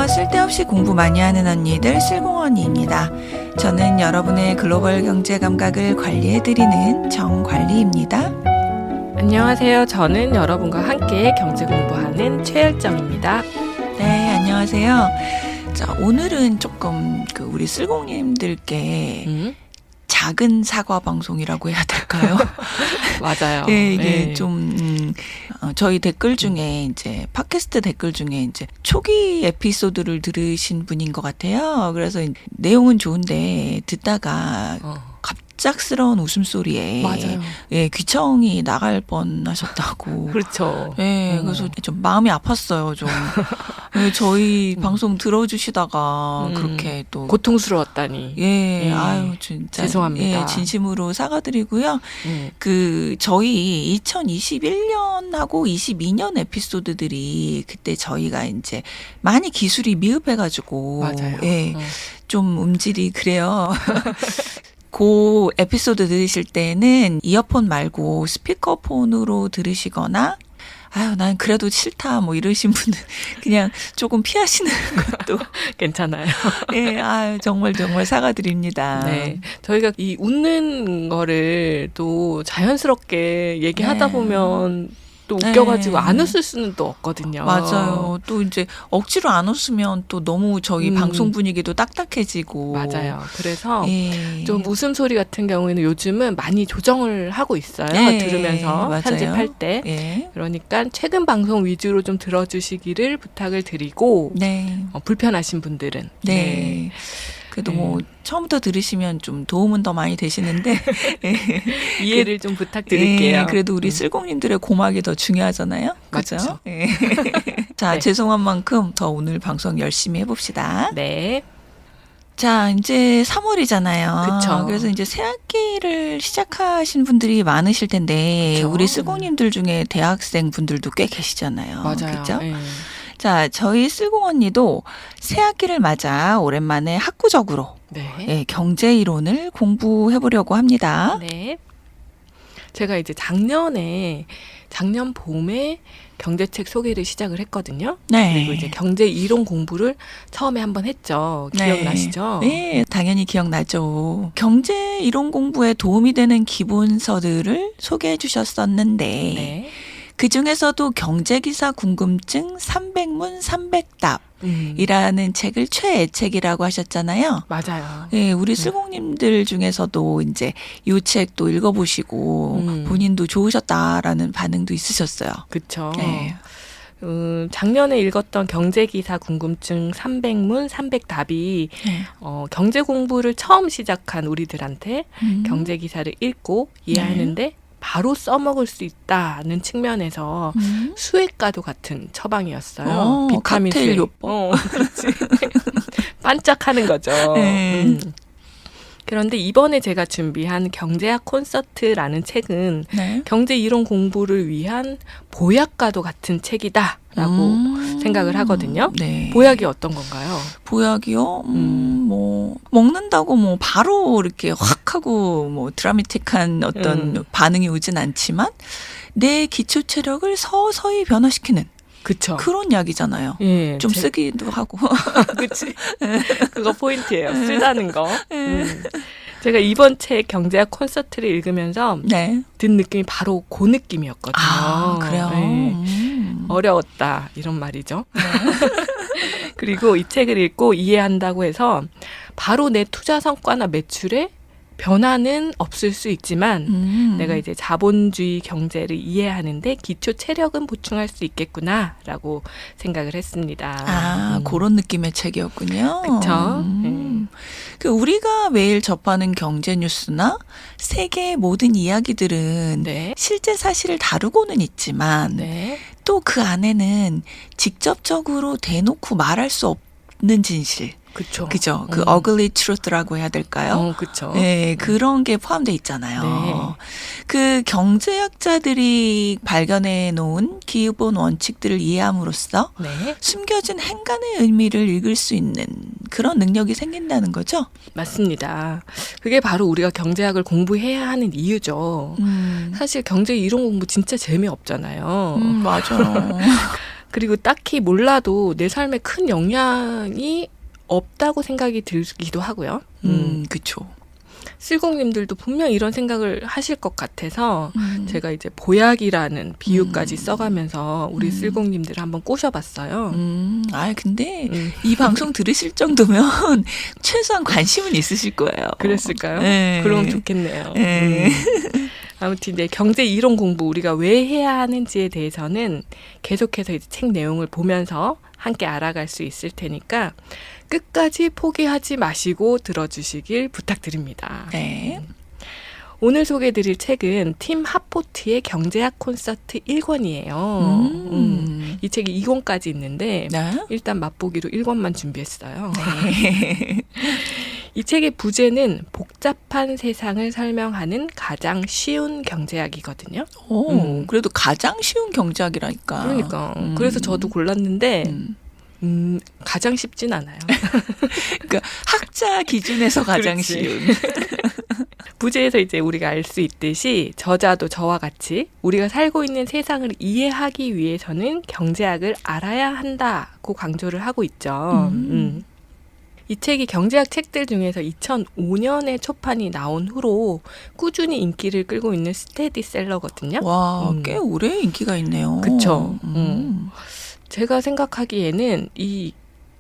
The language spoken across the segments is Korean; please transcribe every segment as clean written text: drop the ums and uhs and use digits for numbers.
쓸데없이 공부 많이 하는 언니들 쓸공언니입니다. 저는 여러분의 글로벌 경제 감각을 관리해드리는 정관리입니다. 안녕하세요. 저는 여러분과 함께 경제 공부하는 최열정입니다. 네, 안녕하세요. 자, 오늘은 조금 우리 쓸공님들께 작은 사과 방송이라고 해야 될까요? 맞아요. 네, 이게 좀 저희 댓글 중에 이제 팟캐스트 댓글 중에 이제 초기 에피소드를 들으신 분인 것 같아요. 그래서 내용은 좋은데 듣다가 갑작스러운 웃음소리에 맞아요. 예, 귀청이 나갈 뻔하셨다고. 그렇죠. 예, 그래서 좀 마음이 아팠어요, 좀. 예, 저희 방송 들어주시다가 그렇게 또 고통스러웠다니. 예, 아유, 진짜. 죄송합니다. 예, 진심으로 사과드리고요. 저희 2021년하고 22년 에피소드들이 그때 저희가 이제 많이 기술이 미흡해가지고. 맞아요. 예, 좀 음질이 그래요. 그 에피소드 들으실 때는 이어폰 말고 스피커폰으로 들으시거나 아유, 난 그래도 싫다, 뭐 이러신 분은 그냥 조금 피하시는 것도 괜찮아요. 예, 아유, 정말 사과드립니다. 네. 저희가 이 웃는 거를 또 자연스럽게 얘기하다 네. 보면 또 웃겨가지고 네. 안 웃을 수는 또 없거든요. 맞아요. 또 이제 억지로 안 웃으면 또 너무 저희 방송 분위기도 딱딱해지고. 맞아요. 그래서 예. 좀 웃음소리 같은 경우에는 요즘은 많이 조정을 하고 있어요. 네, 들으면서 맞아요. 편집할 때. 예. 그러니까 최근 방송 위주로 좀 들어주시기를 부탁을 드리고 네. 불편하신 분들은 네. 그래도 뭐 처음부터 들으시면 좀 도움은 더 많이 되시는데 이해를 좀 부탁드릴게요. 예, 그래도 우리 쓸공님들의 고막이 더 중요하잖아요. 그죠? 맞죠. 예. 자, 네. 죄송한 만큼 더 오늘 방송 열심히 해봅시다. 네. 자, 이제 3월이잖아요. 그쵸. 그래서 이제 새 학기를 시작하신 분들이 많으실 텐데 그쵸. 우리 쓸공님들 중에 대학생 분들도 꽤 계시잖아요. 맞아요. 그죠? 네. 자, 저희 쓸공 언니도 새 학기를 맞아 오랜만에 학구적으로 네. 예, 경제 이론을 공부해 보려고 합니다. 네. 제가 이제 작년 봄에 경제책 소개를 시작을 했거든요. 네. 그리고 이제 경제 이론 공부를 처음에 한번 했죠. 기억나시죠? 네, 당연히 기억나죠. 경제 이론 공부에 도움이 되는 기본서들을 소개해 주셨었는데 네. 그 중에서도 경제기사 궁금증 300문 300답 이라는 책을 최애책이라고 하셨잖아요. 맞아요. 예, 우리 쓸공님들 중에서도 이제 이 책도 읽어보시고 본인도 좋으셨다라는 반응도 있으셨어요. 그쵸. 네. 작년에 읽었던 경제기사 궁금증 300문 300답이 네. 경제 공부를 처음 시작한 우리들한테 경제기사를 읽고 이해하는데 바로 써먹을 수 있다는 측면에서 수액과도 같은 처방이었어요. 비타민 칵테일 수액. 요법. 그렇지. 반짝하는 거죠. 네. 그런데 이번에 제가 준비한 경제학 콘서트라는 책은 네. 경제 이론 공부를 위한 보약과도 같은 책이다라고 생각을 하거든요. 네. 보약이 어떤 건가요? 보약이요? 뭐 먹는다고 뭐 바로 이렇게 확 하고 뭐 드라마틱한 어떤 반응이 오진 않지만 내 기초 체력을 서서히 변화시키는 그쵸. 그런 약이잖아요. 예, 좀 쓰기도 하고. 그치. 그거 포인트예요. 쓰다는 거. 제가 이번 책 경제학 콘서트를 읽으면서 네. 든 느낌이 바로 그 느낌이었거든요. 아, 그래요? 네. 어려웠다 이런 말이죠. 그리고 이 책을 읽고 이해한다고 해서 바로 내 투자 성과나 매출에 변화는 없을 수 있지만 내가 이제 자본주의 경제를 이해하는데 기초 체력은 보충할 수 있겠구나라고 생각을 했습니다. 아, 그런 느낌의 책이었군요. 그쵸. 그 우리가 매일 접하는 경제 뉴스나 세계의 모든 이야기들은 네. 실제 사실을 다루고는 있지만 네. 또 그 안에는 직접적으로 대놓고 말할 수 없는 진실. 그쵸. 그죠? 그 ugly truth라고 해야 될까요? 그쵸. 네, 그런 게 포함되어 있잖아요. 네. 그 경제학자들이 발견해 놓은 기본 원칙들을 이해함으로써 네. 숨겨진 행간의 의미를 읽을 수 있는 그런 능력이 생긴다는 거죠? 맞습니다. 그게 바로 우리가 경제학을 공부해야 하는 이유죠. 사실 경제 이론 공부 진짜 재미없잖아요. 맞아요. 그리고 딱히 몰라도 내 삶에 큰 영향이 없다고 생각이 들기도 하고요. 그쵸. 쓸공님들도 분명 이런 생각을 하실 것 같아서 제가 이제 보약이라는 비유까지 써가면서 우리 쓸공님들을 한번 꼬셔봤어요. 근데 이 방송 들으실 정도면 최소한 관심은 있으실 거예요. 그랬을까요? 네. 그럼 좋겠네요. 네. 아무튼 이제 경제 이론 공부 우리가 왜 해야 하는지에 대해서는 계속해서 이제 책 내용을 보면서 함께 알아갈 수 있을 테니까 끝까지 포기하지 마시고 들어주시길 부탁드립니다. 네. 오늘 소개해드릴 책은 팀 하포트의 경제학 콘서트 1권이에요. 이 책이 2권까지 있는데 네. 일단 맛보기로 1권만 준비했어요. 네. 이 책의 부제는 복잡한 세상을 설명하는 가장 쉬운 경제학이거든요. 그래도 가장 쉬운 경제학이라니까. 그러니까 그래서 저도 골랐는데 가장 쉽진 않아요. 그러니까 학자 기준에서 가장 그렇지. 쉬운. 부제에서 이제 우리가 알 수 있듯이 저자도 저와 같이 우리가 살고 있는 세상을 이해하기 위해서는 경제학을 알아야 한다고 강조를 하고 있죠. 이 책이 경제학 책들 중에서 2005년에 초판이 나온 후로 꾸준히 인기를 끌고 있는 스테디셀러거든요. 와, 꽤 오래 인기가 있네요. 그쵸. 제가 생각하기에는 이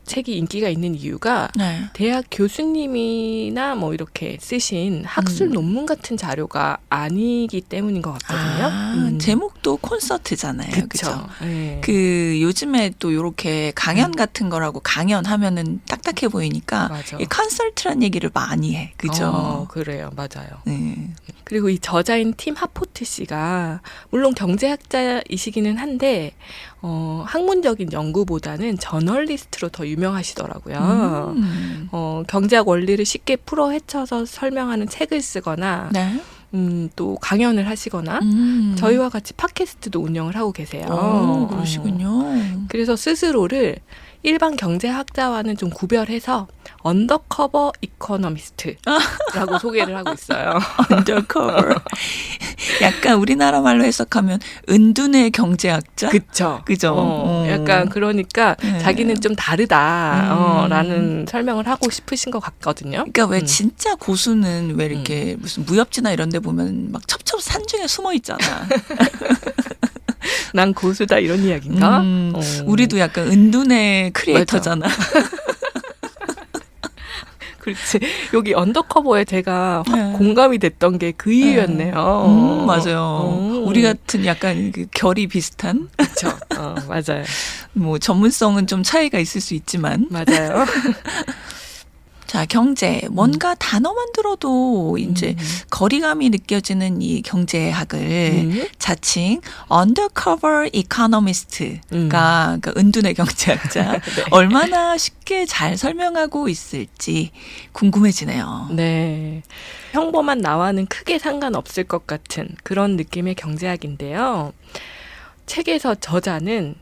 책이 인기가 있는 이유가 네. 대학 교수님이나 뭐 이렇게 쓰신 학술 논문 같은 자료가 아니기 때문인 것 같거든요. 제목도 콘서트잖아요. 그쵸. 그죠? 네. 그 요즘에 또 이렇게 강연 같은 거라고 강연하면은 딱딱해 보이니까 맞아. 이 컨설트란 얘기를 많이 해. 그죠? 그래요. 맞아요. 네. 그리고 이 저자인 팀 하포트 씨가 물론 경제학자이시기는 한데 학문적인 연구보다는 저널리스트로 더 유명하시더라고요. 경제학 원리를 쉽게 풀어 헤쳐서 설명하는 책을 쓰거나 네. 또 강연을 하시거나 저희와 같이 팟캐스트도 운영을 하고 계세요. 그러시군요. 그래서 스스로를 일반 경제학자와는 좀 구별해서 언더커버 이코노미스트라고 소개를 하고 있어요. 언더커버. 약간 우리나라 말로 해석하면 은둔의 경제학자? 그쵸. 그죠. 약간 그러니까 네. 자기는 좀 다르다 라는 설명을 하고 싶으신 것 같거든요. 그러니까 왜 진짜 고수는 왜 이렇게 무슨 무협지나 이런 데 보면 막 첩첩 산중에 숨어 있잖아. 난 고수다 이런 이야기인가? 우리도 약간 은둔의 크리에이터잖아. 그렇지. 여기 언더커버에 제가 확 네. 공감이 됐던 게 그 이유였네요. 맞아요. 우리 같은 약간 그 결이 비슷한 그렇죠. 맞아요. 뭐 전문성은 좀 차이가 있을 수 있지만 맞아요. 자, 경제. 뭔가 단어만 들어도 이제 거리감이 느껴지는 이 경제학을 자칭 undercover economist가 그러니까 은둔의 경제학자 네. 얼마나 쉽게 잘 설명하고 있을지 궁금해지네요. 네. 평범한 나와는 크게 상관없을 것 같은 그런 느낌의 경제학인데요. 책에서 저자는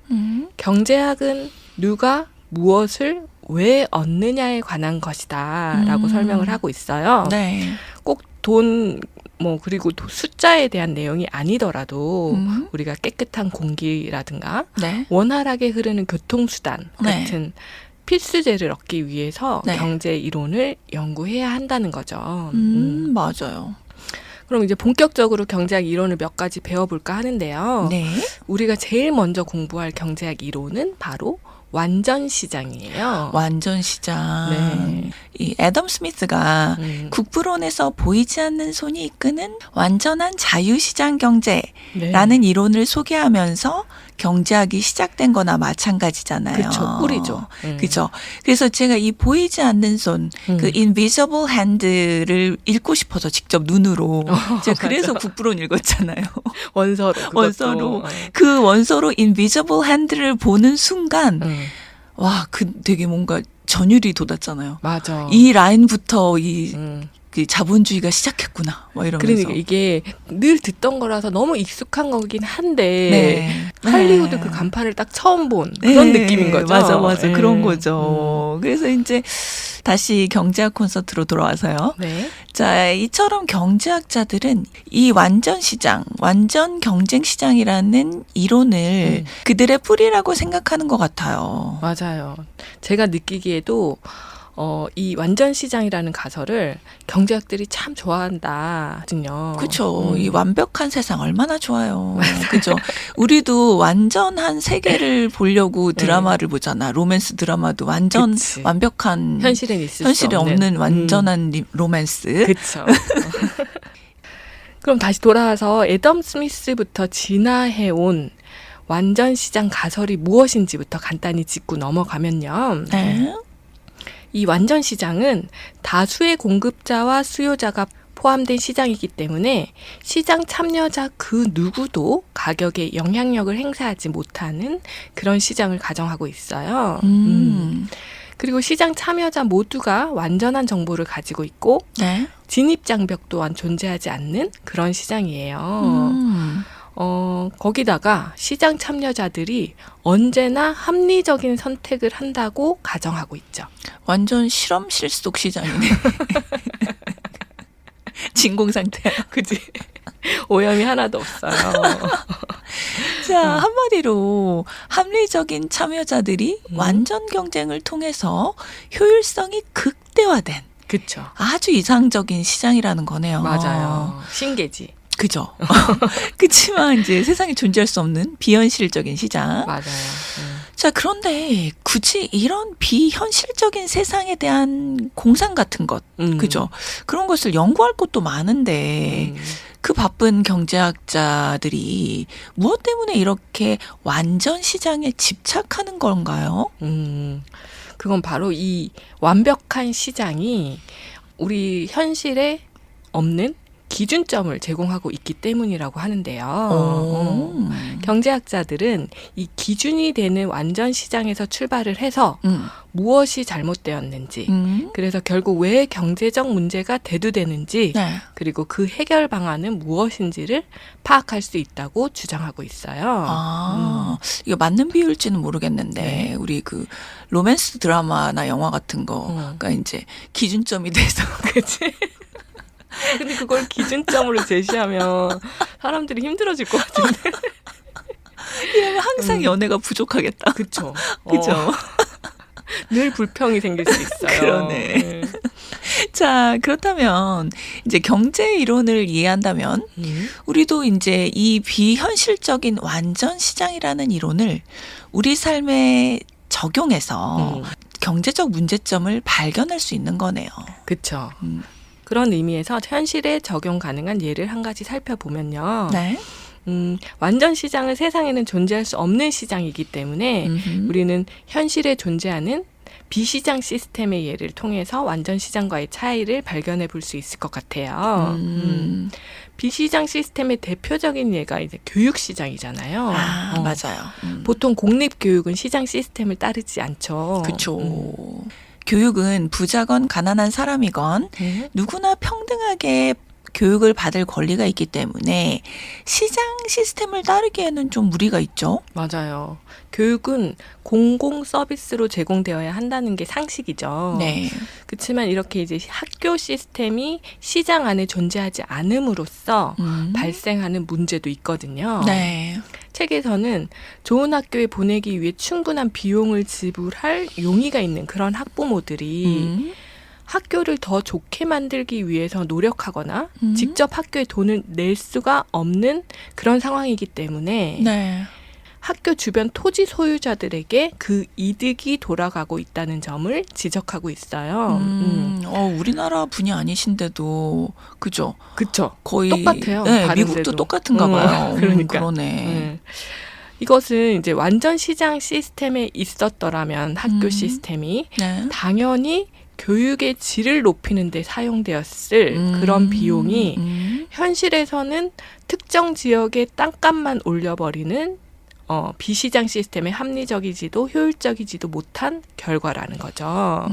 경제학은 누가 무엇을 왜 얻느냐에 관한 것이다 라고 설명을 하고 있어요. 네. 꼭 돈, 그리고 숫자에 대한 내용이 아니더라도 우리가 깨끗한 공기라든가 네. 원활하게 흐르는 교통수단 네. 같은 필수제를 얻기 위해서 네. 경제 이론을 연구해야 한다는 거죠. 맞아요. 그럼 이제 본격적으로 경제학 이론을 몇 가지 배워볼까 하는데요. 네. 우리가 제일 먼저 공부할 경제학 이론은 바로 완전 시장이에요. 완전 시장. 네. 이 애덤 스미스가 국부론에서 보이지 않는 손이 이끄는 완전한 자유시장 경제라는 네. 이론을 소개하면서 경제학이 시작된 거나 마찬가지잖아요. 그렇죠. 뿌리죠. 그죠. 그래서 제가 이 보이지 않는 손, 그 invisible hand를 읽고 싶어서 직접 눈으로. 제가 그래서 국부론 읽었잖아요. 원서로. 그것도. 원서로. 그 원서로 invisible hand를 보는 순간, 와, 되게 뭔가 전율이 돋았잖아요. 맞아. 이 라인부터 그 자본주의가 시작했구나. 뭐 이러면서. 그러니까 이게 늘 듣던 거라서 너무 익숙한 거긴 한데 네. 할리우드 네. 그 간판을 딱 처음 본 그런 네, 느낌인 거죠. 맞아. 네. 그런 거죠. 그래서 이제 다시 경제학 콘서트로 돌아와서요. 네. 자, 이처럼 경제학자들은 이 완전 시장, 완전 경쟁 시장이라는 이론을 그들의 뿌리라고 생각하는 것 같아요. 맞아요. 제가 느끼기에도 이 완전 시장이라는 가설을 경제학들이 참 좋아한다거든요. 그렇죠. 이 완벽한 세상 얼마나 좋아요. 그죠? 우리도 완전한 세계를 보려고 드라마를 보잖아. 로맨스 드라마도 완전 그치. 완벽한 현실엔 있을 수 현실에 없는 완전한 로맨스. 그렇죠. 그럼 다시 돌아와서 애덤 스미스부터 진화해온 완전 시장 가설이 무엇인지부터 간단히 짚고 넘어가면요. 네. 이 완전 시장은 다수의 공급자와 수요자가 포함된 시장이기 때문에 시장 참여자 그 누구도 가격에 영향력을 행사하지 못하는 그런 시장을 가정하고 있어요. 그리고 시장 참여자 모두가 완전한 정보를 가지고 있고 네. 진입 장벽 또한 존재하지 않는 그런 시장이에요. 거기다가 시장 참여자들이 언제나 합리적인 선택을 한다고 가정하고 있죠. 완전 실험실 속 시장이네. 진공 상태야. 그지? 오염이 하나도 없어요. 자, 한마디로 합리적인 참여자들이 완전 경쟁을 통해서 효율성이 극대화된 그쵸. 아주 이상적인 시장이라는 거네요. 맞아요. 신기지. 그죠. 그렇지만 이제 세상에 존재할 수 없는 비현실적인 시장. 맞아요. 자, 그런데 굳이 이런 비현실적인 세상에 대한 공상 같은 것, 그죠? 그런 것을 연구할 것도 많은데 그 바쁜 경제학자들이 무엇 때문에 이렇게 완전 시장에 집착하는 건가요? 그건 바로 이 완벽한 시장이 우리 현실에 없는 기준점을 제공하고 있기 때문이라고 하는데요. 경제학자들은 이 기준이 되는 완전 시장에서 출발을 해서 무엇이 잘못되었는지, 그래서 결국 왜 경제적 문제가 대두되는지, 네. 그리고 그 해결 방안은 무엇인지를 파악할 수 있다고 주장하고 있어요. 이거 맞는 비율일지는 모르겠는데, 네. 우리 그 로맨스 드라마나 영화 같은 거가 이제 기준점이 돼서. 그치? 근데 그걸 기준점으로 제시하면 사람들이 힘들어질 것 같은데. 이러면 항상 연애가 부족하겠다. 그쵸. 그죠? 늘 불평이 생길 수 있어요. 그러네. 자, 그렇다면 이제 경제 이론을 이해한다면 우리도 이제 이 비현실적인 완전 시장이라는 이론을 우리 삶에 적용해서 경제적 문제점을 발견할 수 있는 거네요. 그쵸. 그런 의미에서 현실에 적용 가능한 예를 한 가지 살펴보면요. 네. 완전 시장은 세상에는 존재할 수 없는 시장이기 때문에 우리는 현실에 존재하는 비시장 시스템의 예를 통해서 완전 시장과의 차이를 발견해 볼 수 있을 것 같아요. 비시장 시스템의 대표적인 예가 이제 교육 시장이잖아요. 맞아요. 보통 공립 교육은 시장 시스템을 따르지 않죠. 그렇죠. 교육은 부자건 가난한 사람이건 누구나 평등하게 교육을 받을 권리가 있기 때문에 시장 시스템을 따르기에는 좀 무리가 있죠. 맞아요. 교육은 공공 서비스로 제공되어야 한다는 게 상식이죠. 네. 그렇지만 이렇게 이제 학교 시스템이 시장 안에 존재하지 않음으로써 발생하는 문제도 있거든요. 네. 책에서는 좋은 학교에 보내기 위해 충분한 비용을 지불할 용의가 있는 그런 학부모들이 학교를 더 좋게 만들기 위해서 노력하거나 직접 학교에 돈을 낼 수가 없는 그런 상황이기 때문에 네. 학교 주변 토지 소유자들에게 그 이득이 돌아가고 있다는 점을 지적하고 있어요. 우리나라 분이 아니신데도 그죠? 그쵸. 거의 똑같아요. 네, 다른 미국도 데도. 똑같은가 봐요. 그러니까. 그러네. 이것은 이제 완전 시장 시스템에 있었더라면 학교 시스템이 네. 당연히 교육의 질을 높이는 데 사용되었을 그런 비용이 현실에서는 특정 지역의 땅값만 올려버리는 비시장 시스템에 합리적이지도 효율적이지도 못한 결과라는 거죠.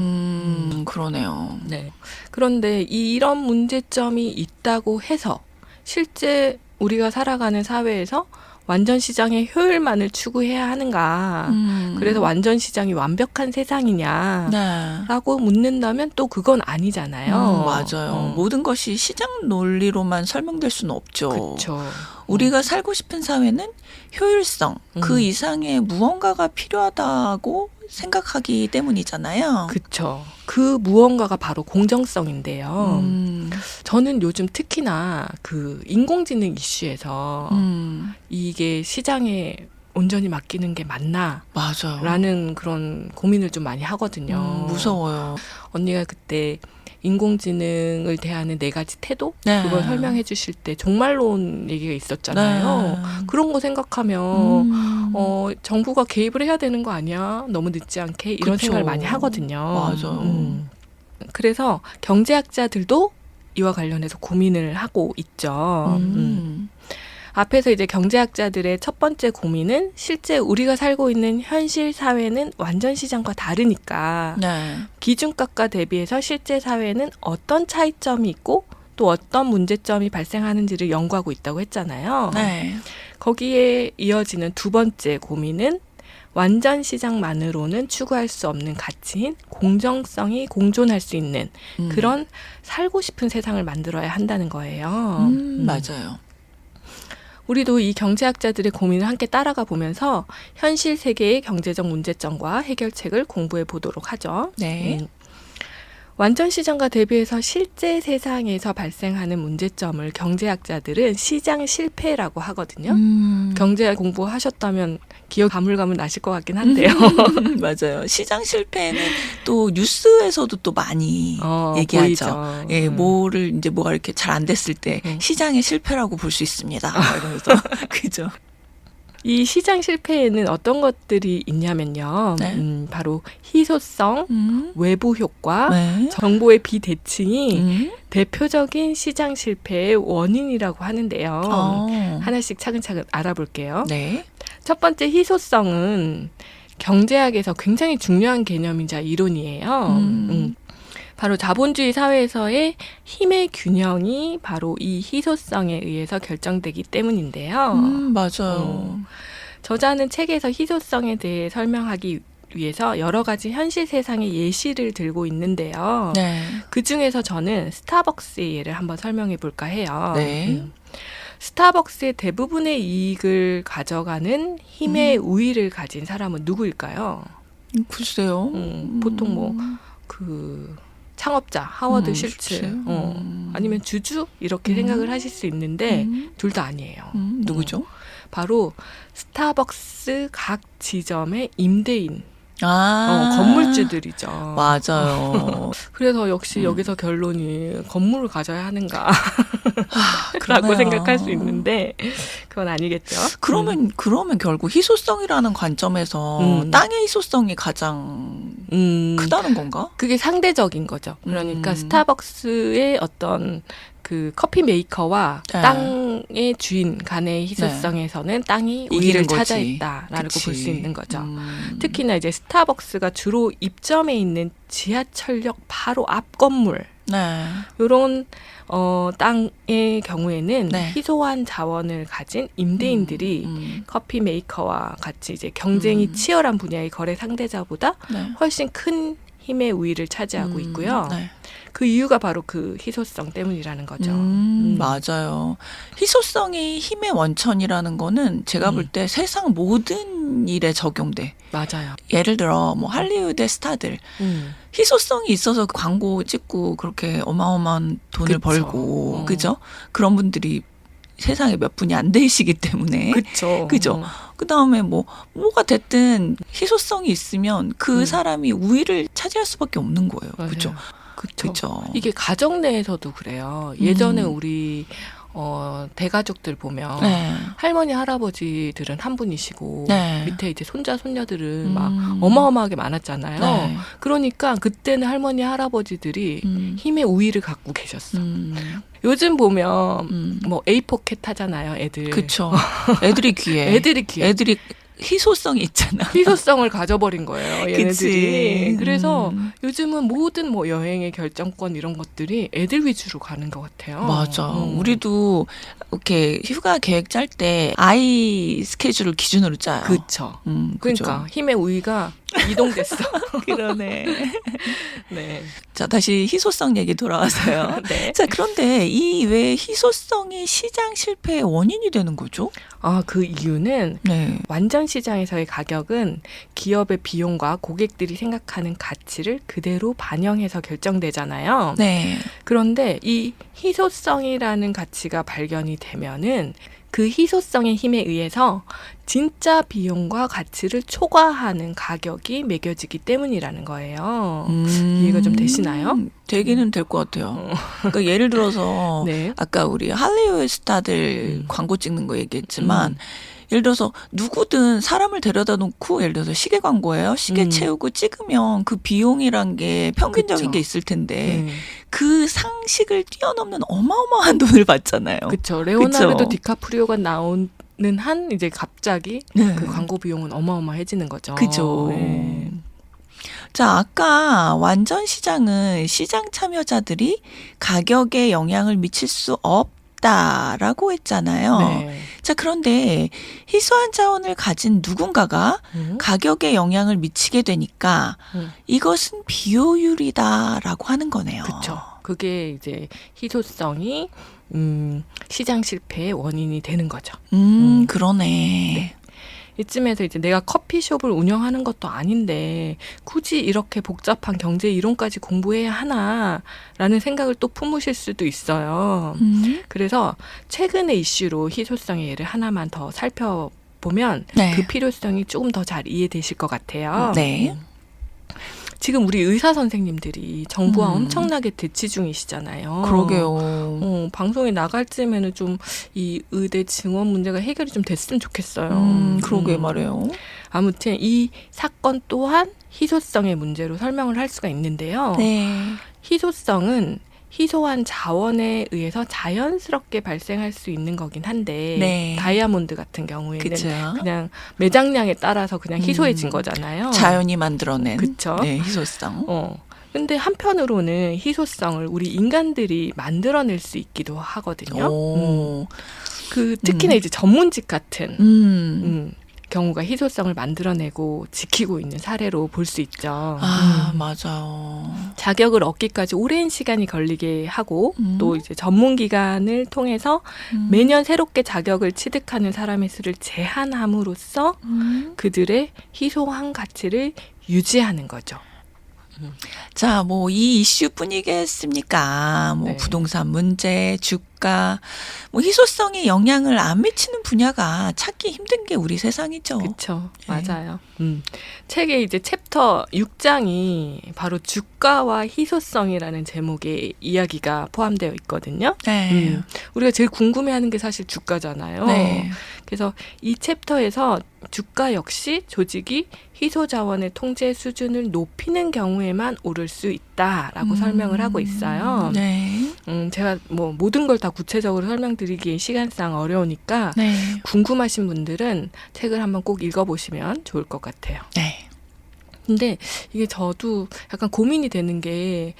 그러네요. 네. 그런데 이런 문제점이 있다고 해서 실제 우리가 살아가는 사회에서 완전 시장의 효율만을 추구해야 하는가? 그래서 완전 시장이 완벽한 세상이냐? 네. 라고 묻는다면 또 그건 아니잖아요. 맞아요. 모든 것이 시장 논리로만 설명될 수는 없죠. 그렇죠. 우리가 살고 싶은 사회는 효율성, 그 음. 이상의 무언가가 필요하다고 생각하기 때문이잖아요. 그렇죠. 그 무언가가 바로 공정성인데요. 음. 저는 요즘 특히나 그 인공지능 이슈에서 이게 시장에 온전히 맡기는 게 맞나? 맞아요. 라는 그런 고민을 좀 많이 하거든요. 무서워요. 언니가 그때 인공지능을 대하는 4가지 태도? 네. 그걸 설명해 주실 때 종말론 얘기가 있었잖아요. 네. 그런 거 생각하면 정부가 개입을 해야 되는 거 아니야? 너무 늦지 않게? 이런 그쵸. 생각을 많이 하거든요. 맞아요. 그래서 경제학자들도 이와 관련해서 고민을 하고 있죠. 앞에서 이제 경제학자들의 첫 번째 고민은 실제 우리가 살고 있는 현실 사회는 완전 시장과 다르니까 네. 기준값과 대비해서 실제 사회는 어떤 차이점이 있고 또 어떤 문제점이 발생하는지를 연구하고 있다고 했잖아요. 네. 거기에 이어지는 두 번째 고민은 완전 시장만으로는 추구할 수 없는 가치인 공정성이 공존할 수 있는 그런 살고 싶은 세상을 만들어야 한다는 거예요. 맞아요. 우리도 이 경제학자들의 고민을 함께 따라가 보면서 현실 세계의 경제적 문제점과 해결책을 공부해 보도록 하죠. 네. 완전 시장과 대비해서 실제 세상에서 발생하는 문제점을 경제학자들은 시장 실패라고 하거든요. 경제학 공부하셨다면 기억 가물가물 나실 것 같긴 한데요. 맞아요. 시장 실패는 또 뉴스에서도 또 많이 얘기하죠. 보이죠. 예, 뭐를 이제 뭐가 이렇게 잘 안 됐을 때 시장의 실패라고 볼 수 있습니다. 이러면서 그죠. 이 시장 실패에는 어떤 것들이 있냐면요. 네. 바로 희소성, 외부 효과, 네. 정보의 비대칭이 대표적인 시장 실패의 원인이라고 하는데요. 하나씩 차근차근 알아볼게요. 네. 첫 번째 희소성은 경제학에서 굉장히 중요한 개념이자 이론이에요. 바로 자본주의 사회에서의 힘의 균형이 바로 이 희소성에 의해서 결정되기 때문인데요. 맞아요. 저자는 책에서 희소성에 대해 설명하기 위해서 여러 가지 현실 세상의 예시를 들고 있는데요. 네. 그 중에서 저는 스타벅스의 예를 한번 설명해 볼까 해요. 네. 스타벅스의 대부분의 이익을 가져가는 힘의 우위를 가진 사람은 누구일까요? 글쎄요. 보통 뭐 그 창업자 하워드 실츠, 아니면 주주 이렇게 생각을 하실 수 있는데 둘 다 아니에요. 누구죠? 바로 스타벅스 각 지점의 임대인, 아, 건물주들이죠. 맞아요. 그래서 역시 여기서 결론이 건물을 가져야 하는가 라고 그러네요. 생각할 수 있는데 그건 아니겠죠. 그러면 결국 희소성이라는 관점에서 땅의 희소성이 가장 크다는 건가? 그게 상대적인 거죠. 그러니까 스타벅스의 어떤 그 커피 메이커와 네. 땅의 주인 간의 희소성에서는 땅이 이기는 우위를 거지. 차지했다라고 그치. 볼 수 있는 거죠. 특히나 이제 스타벅스가 주로 입점해 있는 지하철역 바로 앞 건물 네. 이런 땅의 경우에는 네. 희소한 자원을 가진 임대인들이 커피 메이커와 같이 이제 경쟁이 치열한 분야의 거래 상대자보다 네. 훨씬 큰 힘의 우위를 차지하고 있고요. 네. 그 이유가 바로 그 희소성 때문이라는 거죠. 맞아요. 희소성이 힘의 원천이라는 거는 제가 볼 때 세상 모든 일에 적용돼. 맞아요. 예를 들어 뭐 할리우드의 스타들 희소성이 있어서 광고 찍고 그렇게 어마어마한 돈을 그쵸. 벌고 그죠? 그런 분들이 세상에 몇 분이 안 되시기 때문에 그렇죠. 그죠? 그다음에 뭐가 됐든 희소성이 있으면 그 사람이 우위를 차지할 수밖에 없는 거예요. 그죠? 그렇죠. 이게 가정 내에서도 그래요. 예전에 우리 대가족들 보면 네. 할머니 할아버지들은 한 분이시고 네. 밑에 이제 손자 손녀들은 막 어마어마하게 많았잖아요. 네. 그러니까 그때는 할머니 할아버지들이 힘의 우위를 갖고 계셨어. 요즘 보면 뭐 A4캣 하잖아요, 애들. 그쵸. 애들이 귀해. 애들이 귀해. 애들이 희소성이 있잖아. 희소성을 가져버린 거예요, 얘네들이. 그치. 그래서 요즘은 모든 뭐 여행의 결정권 이런 것들이 애들 위주로 가는 것 같아요. 맞아. 우리도 이렇게 휴가 계획 짤 때 아이 스케줄을 기준으로 짜요. 그쵸. 그죠. 그러니까 힘의 우위가 이동됐어. 그러네. 네. 자, 다시 희소성 얘기 돌아와서요. 네. 자, 그런데 이 왜 희소성이 시장 실패의 원인이 되는 거죠? 아, 그 이유는 네. 완전 시장에서의 가격은 기업의 비용과 고객들이 생각하는 가치를 그대로 반영해서 결정되잖아요. 네. 그런데 이 희소성이라는 가치가 발견이 되면은 그 희소성의 힘에 의해서 진짜 비용과 가치를 초과하는 가격이 매겨지기 때문이라는 거예요. 이해가 좀 되시나요? 되기는 될 것 같아요. 그러니까 예를 들어서 네. 아까 우리 할리우드 스타들 광고 찍는 거 얘기했지만 예를 들어서 누구든 사람을 데려다 놓고 예를 들어서 시계 광고예요. 시계 채우고 찍으면 그 비용이란 게 평균적인 그쵸. 게 있을 텐데 그 상식을 뛰어넘는 어마어마한 돈을 받잖아요. 그렇죠. 레오나르도 그쵸? 디카프리오가 나오는 한 이제 갑자기 네. 그 광고 비용은 어마어마해지는 거죠. 그죠. 네. 자, 아까 완전 시장은 시장 참여자들이 가격에 영향을 미칠 수 없다라고 했잖아요. 네. 자, 그런데 희소한 자원을 가진 누군가가 가격에 영향을 미치게 되니까 이것은 비효율이다라고 하는 거네요. 그렇죠. 그게 이제 희소성이 시장 실패의 원인이 되는 거죠. 그러네. 이쯤에서 이제 내가 커피숍을 운영하는 것도 아닌데 굳이 이렇게 복잡한 경제 이론까지 공부해야 하나라는 생각을 또 품으실 수도 있어요. 그래서 최근의 이슈로 희소성의 예를 하나만 더 살펴보면 네. 그 필요성이 조금 더 잘 이해되실 것 같아요. 네. 지금 우리 의사 선생님들이 정부와 엄청나게 대치 중이시잖아요. 그러게요. 방송에 나갈 쯤에는 좀 이 의대 증원 문제가 해결이 좀 됐으면 좋겠어요. 그러게 말해요. 아무튼 이 사건 또한 희소성의 문제로 설명을 할 수가 있는데요. 네. 희소성은 희소한 자원에 의해서 자연스럽게 발생할 수 있는 거긴 한데 네. 다이아몬드 같은 경우에는 그쵸. 그냥 매장량에 따라서 그냥 희소해진 거잖아요. 자연이 만들어낸 그쵸. 네, 희소성. 근데 한편으로는 희소성을 우리 인간들이 만들어낼 수 있기도 하거든요. 오. 그 특히나 이제 전문직 같은 경우가 희소성을 만들어내고 지키고 있는 사례로 볼 수 있죠. 아, 맞아요. 자격을 얻기까지 오랜 시간이 걸리게 하고 또 이제 전문 기관을 통해서 매년 새롭게 자격을 취득하는 사람의 수를 제한함으로써 그들의 희소한 가치를 유지하는 거죠. 자, 뭐 이 이슈뿐이겠습니까? 뭐 네. 부동산 문제, 주가, 뭐 희소성에 영향을 안 미치는 분야가 찾기 힘든 게 우리 세상이죠. 그렇죠. 네. 맞아요. 책의 이제 챕터 6장이 바로 주가와 희소성이라는 제목의 이야기가 포함되어 있거든요. 네. 우리가 제일 궁금해하는 게 사실 주가잖아요. 네. 그래서 이 챕터에서 주가 역시 조직이 희소 자원의 통제 수준을 높이는 경우에만 오를 수 있다라고 설명을 하고 있어요. 네. 제가 뭐 모든 걸 다 구체적으로 설명드리기에 시간상 어려우니까 네. 궁금하신 분들은 책을 한번 꼭 읽어보시면 좋을 것 같아요. 네. 근데 이게 저도 약간 고민이 되는 게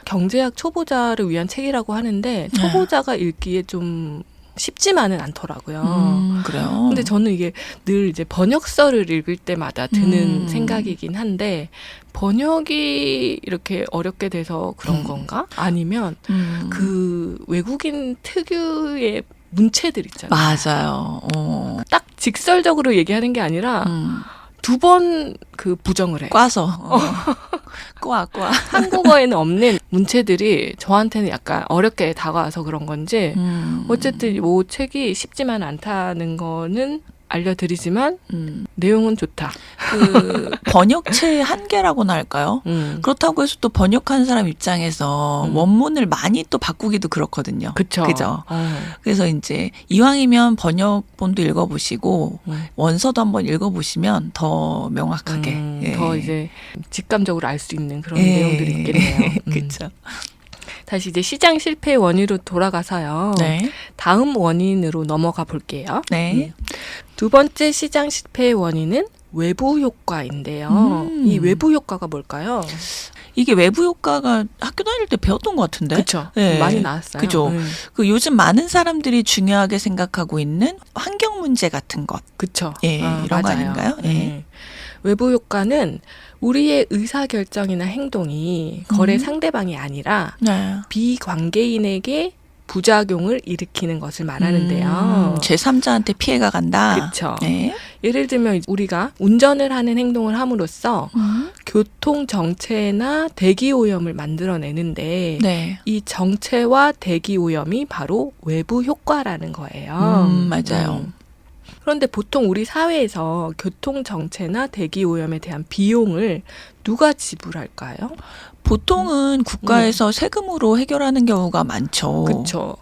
경제학 초보자를 위한 책이라고 하는데 초보자가 읽기에 좀 쉽지만은 않더라고요. 그래요. 근데 저는 이게 늘 이제 번역서를 읽을 때마다 드는 생각이긴 한데 번역이 이렇게 어렵게 돼서 그런 건가? 아니면 그 외국인 특유의 문체들 있잖아요. 맞아요. 딱 직설적으로 얘기하는 게 아니라 두 번 그 부정을 해. 꽈서. 꽈. 한국어에는 없는 문체들이 저한테는 약간 어렵게 다가와서 그런 건지 어쨌든 뭐 책이 쉽지만 않다는 거는 알려드리지만 내용은 좋다. 그 번역체의 한계라고나 할까요? 그렇다고 해서 또 번역한 사람 입장에서 원문을 많이 또 바꾸기도 그렇거든요. 그쵸. 그죠? 그래서 이제 이왕이면 번역본도 읽어보시고 원서도 한번 읽어보시면 더 명확하게 예. 더 이제 직감적으로 알 수 있는 그런 내용들이 있겠네요. 그렇죠. 다시 이제 시장 실패의 원인으로 돌아가서요. 네. 다음 원인으로 넘어가 볼게요. 네. 두 번째 시장 실패의 원인은 외부 효과인데요. 이 외부 효과가 뭘까요? 이게 외부 효과가 학교 다닐 때 배웠던 것 같은데. 그렇죠. 네. 많이 나왔어요. 그죠. 그 요즘 많은 사람들이 중요하게 생각하고 있는 환경 문제 같은 것. 그렇죠. 예, 이런 거 아닌가요? 예. 외부 효과는 우리의 의사결정이나 행동이 거래 상대방이 아니라 네. 비관계인에게 부작용을 일으키는 것을 말하는데요. 제3자한테 피해가 간다. 그렇죠. 네. 예를 들면 우리가 운전을 하는 행동을 함으로써 교통 정체나 대기 오염을 만들어내는데 네. 이 정체와 대기 오염이 바로 외부 효과라는 거예요. 맞아요. 그런데 보통 우리 사회에서 교통 정체나 대기 오염에 대한 비용을 누가 지불할까요? 보통은 국가에서 세금으로 해결하는 경우가 많죠. 그렇죠.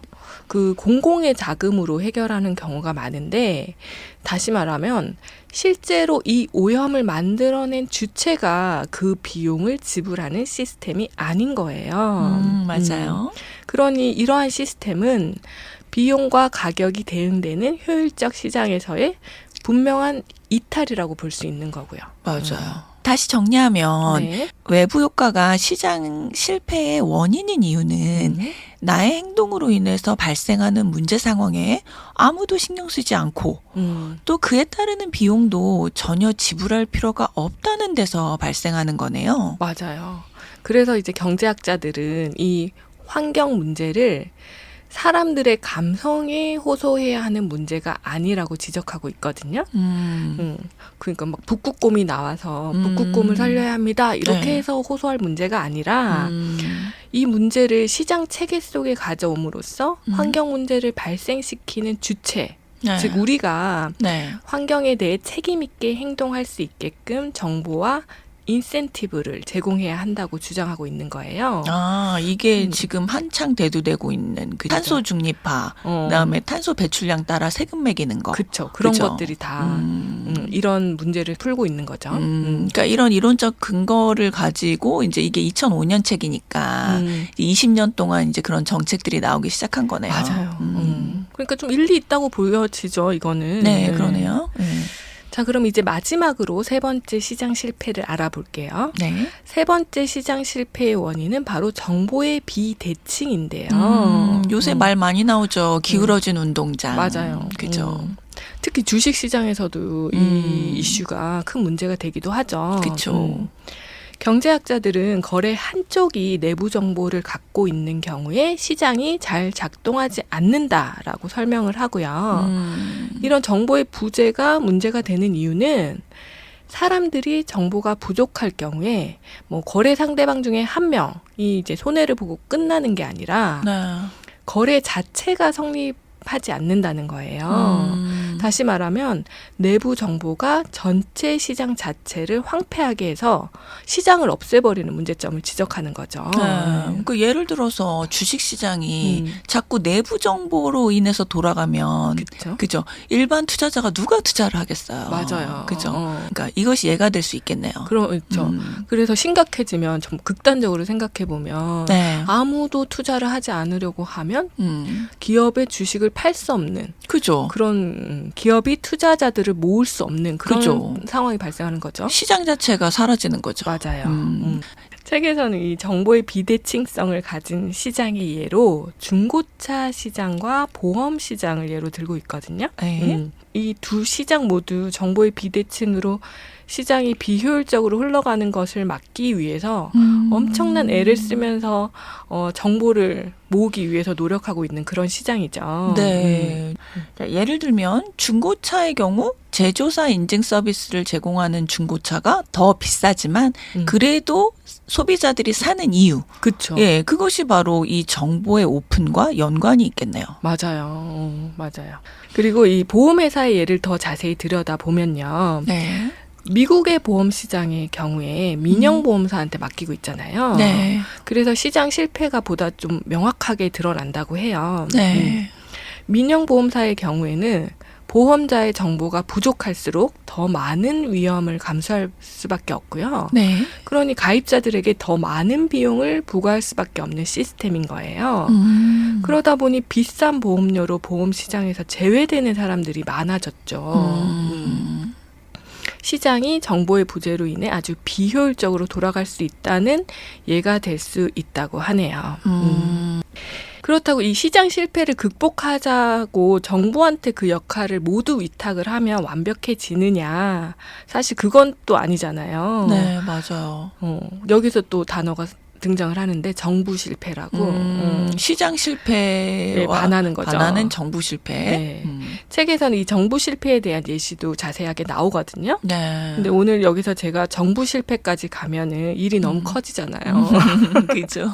그 공공의 자금으로 해결하는 경우가 많은데 다시 말하면 실제로 이 오염을 만들어낸 주체가 그 비용을 지불하는 시스템이 아닌 거예요. 맞아요. 그러니 이러한 시스템은 비용과 가격이 대응되는 효율적 시장에서의 분명한 이탈이라고 볼 수 있는 거고요. 맞아요. 다시 정리하면 네. 외부 효과가 시장 실패의 원인인 이유는 나의 행동으로 인해서 발생하는 문제 상황에 아무도 신경 쓰지 않고 또 그에 따르는 비용도 전혀 지불할 필요가 없다는 데서 발생하는 거네요. 맞아요. 그래서 이제 경제학자들은 이 환경 문제를 사람들의 감성에 호소해야 하는 문제가 아니라고 지적하고 있거든요. 그러니까 막 북극곰이 나와서 북극곰을 살려야 합니다. 이렇게 네. 해서 호소할 문제가 아니라 이 문제를 시장 체계 속에 가져옴으로써 환경 문제를 발생시키는 주체, 네. 즉 우리가 네. 환경에 대해 책임 있게 행동할 수 있게끔 정보와 인센티브를 제공해야 한다고 주장하고 있는 거예요. 아, 이게 지금 한창 대두되고 있는 그 탄소 중립화, 그다음에 탄소 배출량 따라 세금 매기는 거. 그렇죠. 그런 그죠? 것들이 다 이런 문제를 풀고 있는 거죠. 그러니까 이런 이론적 근거를 가지고 이제 이게 2005년 책이니까 20년 동안 이제 그런 정책들이 나오기 시작한 거네요. 맞아요. 그러니까 좀 일리 있다고 보여지죠, 이거는. 네, 그러네요. 네. 자, 그럼 이제 마지막으로 세 번째 시장 실패를 알아볼게요. 네. 세 번째 시장 실패의 원인은 바로 정보의 비대칭인데요. 요새 말 많이 나오죠. 기울어진 운동장. 맞아요. 그죠. 특히 주식 시장에서도 이 이슈가 큰 문제가 되기도 하죠. 그렇죠. 경제학자들은 거래 한쪽이 내부 정보를 갖고 있는 경우에 시장이 잘 작동하지 않는다라고 설명을 하고요. 이런 정보의 부재가 문제가 되는 이유는 사람들이 정보가 부족할 경우에 뭐 거래 상대방 중에 한 명이 이제 손해를 보고 끝나는 게 아니라 네. 거래 자체가 성립하지 않는다는 거예요. 다시 말하면 내부 정보가 전체 시장 자체를 황폐하게 해서 시장을 없애버리는 문제점을 지적하는 거죠. 네. 그 예를 들어서 주식 시장이 자꾸 내부 정보로 인해서 돌아가면 그렇죠. 그죠. 일반 투자자가 누가 투자를 하겠어요. 맞아요. 그죠. 그러니까 이것이 예가 될 수 있겠네요. 그렇죠. 그래서 심각해지면 좀 극단적으로 생각해 보면 네. 아무도 투자를 하지 않으려고 하면 기업의 주식을 팔 수 없는 그죠. 그런 기업이 투자자들을 모을 수 없는 그런 그죠. 상황이 발생하는 거죠. 시장 자체가 사라지는 거죠. 맞아요. 책에서는 이 정보의 비대칭성을 가진 시장의 예로 중고차 시장과 보험 시장을 예로 들고 있거든요. 네. 이 두 시장 모두 정보의 비대칭으로 시장이 비효율적으로 흘러가는 것을 막기 위해서 엄청난 애를 쓰면서 정보를 모으기 위해서 노력하고 있는 그런 시장이죠. 네. 예를 들면 중고차의 경우 제조사 인증 서비스를 제공하는 중고차가 더 비싸지만 그래도 소비자들이 사는 이유. 그렇죠. 예, 그것이 바로 이 정보의 오픈과 연관이 있겠네요. 맞아요. 맞아요. 그리고 이 보험회사의 예를 더 자세히 들여다보면요. 네. 미국의 보험 시장의 경우에 민영보험사한테 맡기고 있잖아요. 네. 그래서 시장 실패가 보다 좀 명확하게 드러난다고 해요. 네. 민영보험사의 경우에는 보험자의 정보가 부족할수록 더 많은 위험을 감수할 수밖에 없고요. 네. 그러니 가입자들에게 더 많은 비용을 부과할 수밖에 없는 시스템인 거예요. 그러다 보니 비싼 보험료로 보험 시장에서 제외되는 사람들이 많아졌죠. 시장이 정보의 부재로 인해 아주 비효율적으로 돌아갈 수 있다는 예가 될 수 있다고 하네요. 그렇다고 이 시장 실패를 극복하자고 정부한테 그 역할을 모두 위탁을 하면 완벽해지느냐. 사실 그건 또 아니잖아요. 네, 맞아요. 여기서 또 단어가 등장을 하는데 정부 실패라고. 시장 실패와 네, 반하는 거죠. 반하는 정부 실패. 네. 책에서는 이 정부 실패에 대한 예시도 자세하게 나오거든요. 네. 근데 오늘 여기서 제가 정부 실패까지 가면은 일이 너무 커지잖아요. 그죠.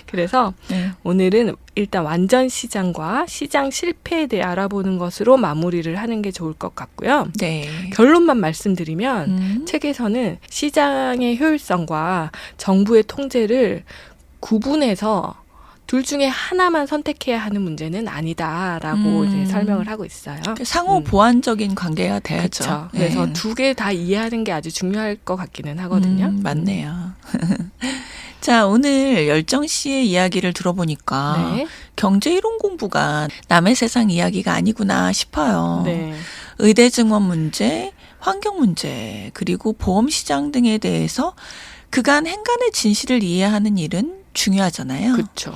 그래서 네. 오늘은 일단 완전 시장과 시장 실패에 대해 알아보는 것으로 마무리를 하는 게 좋을 것 같고요. 네. 결론만 말씀드리면 책에서는 시장의 효율성과 정부의 통제를 구분해서 둘 중에 하나만 선택해야 하는 문제는 아니다라고 이제 설명을 하고 있어요. 상호 보완적인 관계가 돼야죠. 그렇죠. 그래서 네. 두 개 다 이해하는 게 아주 중요할 것 같기는 하거든요. 맞네요. 자, 오늘 열정 씨의 이야기를 들어보니까 네. 경제 이론 공부가 남의 세상 이야기가 아니구나 싶어요. 네. 의대 증원 문제, 환경 문제, 그리고 보험 시장 등에 대해서 그간 행간의 진실을 이해하는 일은 중요하잖아요. 그렇죠.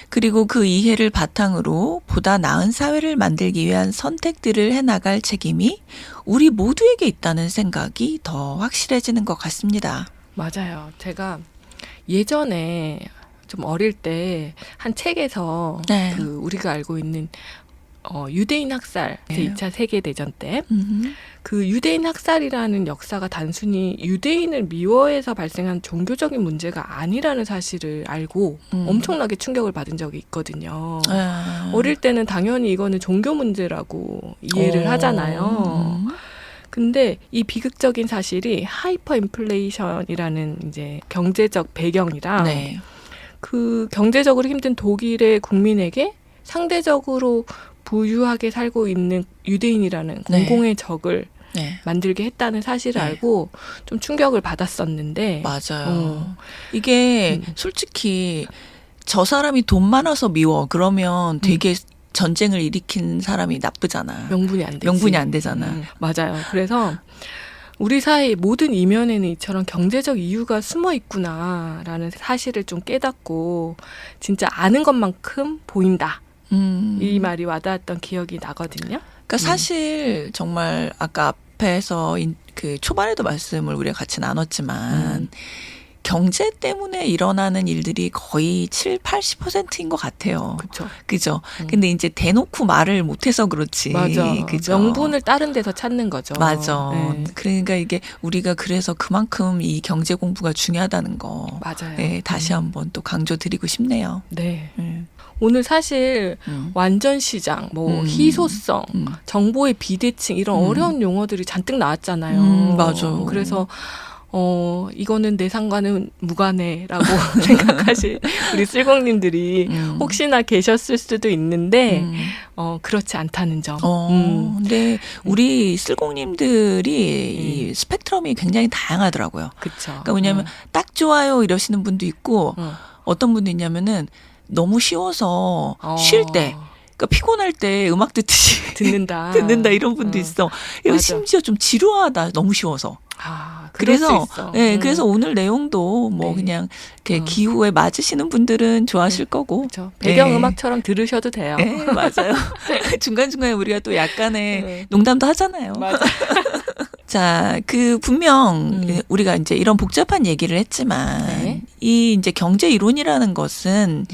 그리고 그 이해를 바탕으로 보다 나은 사회를 만들기 위한 선택들을 해나갈 책임이 우리 모두에게 있다는 생각이 더 확실해지는 것 같습니다. 맞아요. 제가 예전에 좀 어릴 때 한 책에서 네. 그 우리가 알고 있는 유대인 학살 네. 제2차 세계대전 때 그 유대인 학살이라는 역사가 단순히 유대인을 미워해서 발생한 종교적인 문제가 아니라는 사실을 알고 엄청나게 충격을 받은 적이 있거든요. 어릴 때는 당연히 이거는 종교 문제라고 이해를 하잖아요. 근데 이 비극적인 사실이 하이퍼 인플레이션이라는 이제 경제적 배경이랑 네. 그 경제적으로 힘든 독일의 국민에게 상대적으로 부유하게 살고 있는 유대인이라는 네. 공공의 적을 네. 만들게 했다는 사실을 네. 알고 좀 충격을 받았었는데 맞아요. 이게 솔직히 저 사람이 돈 많아서 미워 그러면 되게 전쟁을 일으킨 사람이 나쁘잖아. 명분이 안 되지. 명분이 안 되잖아. 맞아요. 그래서 우리 사회의 모든 이면에는 이처럼 경제적 이유가 숨어 있구나라는 사실을 좀 깨닫고 진짜 아는 것만큼 보인다. 이 말이 와닿았던 기억이 나거든요. 그러니까 사실 정말 아까 앞에서 그 초반에도 말씀을 우리가 같이 나눴지만 경제 때문에 일어나는 일들이 거의 70~80%인 것 같아요. 그렇죠. 그죠? 근데 이제 대놓고 말을 못해서 그렇지. 맞아. 그죠? 명분을 다른 데서 찾는 거죠. 맞아. 네. 그러니까 이게 우리가 그래서 그만큼 이 경제 공부가 중요하다는 거. 맞아요. 네, 다시 한번 또 강조드리고 싶네요. 네. 네. 오늘 사실 완전 시장, 뭐 희소성, 정보의 비대칭 이런 어려운 용어들이 잔뜩 나왔잖아요. 맞아. 그래서 이거는 내 상관은 무관해라고 생각하실 우리 쓸공님들이 혹시나 계셨을 수도 있는데 그렇지 않다는 점. 근데 우리 쓸공님들이 이 스펙트럼이 굉장히 다양하더라고요. 그렇죠. 그러니까 왜냐하면 딱 좋아요 이러시는 분도 있고 어떤 분도 있냐면은 너무 쉬워서 쉴 때. 그러니까 피곤할 때 음악 듣듯이 듣는다 이런 분도 있어. 맞아. 심지어 좀 지루하다. 너무 쉬워서. 그럴 그래서 수 있어. 네, 그래서 오늘 내용도 뭐 네. 그냥 이렇게 기후에 맞으시는 분들은 좋아하실 거고. 그렇죠. 배경 음악처럼 들으셔도 돼요. 네, 맞아요. 중간 중간에 우리가 또 약간의 네. 농담도 하잖아요. 맞아. 자, 그 분명 우리가 이제 이런 복잡한 얘기를 했지만 네. 이 이제 경제 이론이라는 것은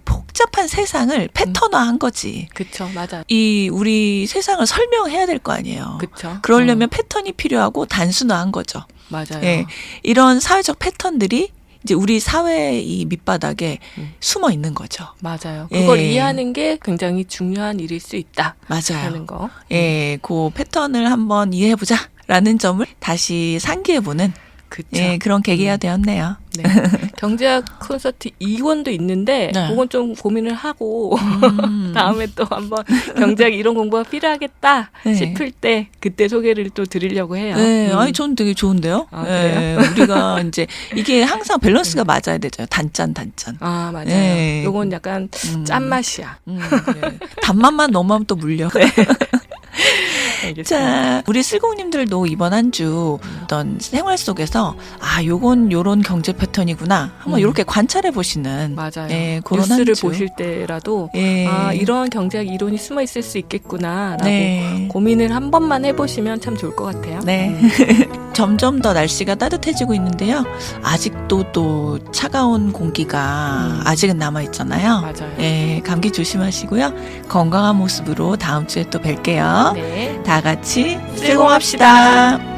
복잡한 세상을 패턴화한 거지. 그렇죠. 맞아요. 이 우리 세상을 설명해야 될 거 아니에요. 그렇죠. 그러려면 패턴이 필요하고 단순화한 거죠. 맞아요. 예, 이런 사회적 패턴들이 이제 우리 사회의 이 밑바닥에 숨어 있는 거죠. 맞아요. 그걸 예. 이해하는 게 굉장히 중요한 일일 수 있다. 맞아요. 하는 거. 예, 그 패턴을 한번 이해해보자라는 점을 다시 상기해보는 그쵸. 예, 그런 계기가 되었네요. 네. 경제학 콘서트 2권도 있는데 네. 그건 좀 고민을 하고 음. 다음에 또 한번 경제학 이론 공부가 필요하겠다 네. 싶을 때 그때 소개를 또 드리려고 해요. 네, 아니 저는 되게 좋은데요. 아, 예, 우리가 이제 이게 항상 밸런스가 맞아야 되죠. 단짠. 아, 맞아요. 네. 요건 약간 짠맛이야. 네. 단맛만 너무하면 또 물려. 알겠습니다. 자, 우리 슬공님들도 이번 한 주 어떤 생활 속에서 요건 요런 경제 패턴이구나 한번 이렇게 관찰해 보시는 맞아요. 예, 그런 뉴스를 한 주. 보실 때라도 예. 이런 경제학 이론이 숨어 있을 수 있겠구나라고 네. 고민을 한 번만 해보시면 참 좋을 것 같아요. 네. 점점 더 날씨가 따뜻해지고 있는데요. 아직도 또 차가운 공기가 아직은 남아 있잖아요. 맞아요. 예, 감기 조심하시고요. 건강한 모습으로 다음 주에 또 뵐게요. 네. 다 같이 슬공합시다.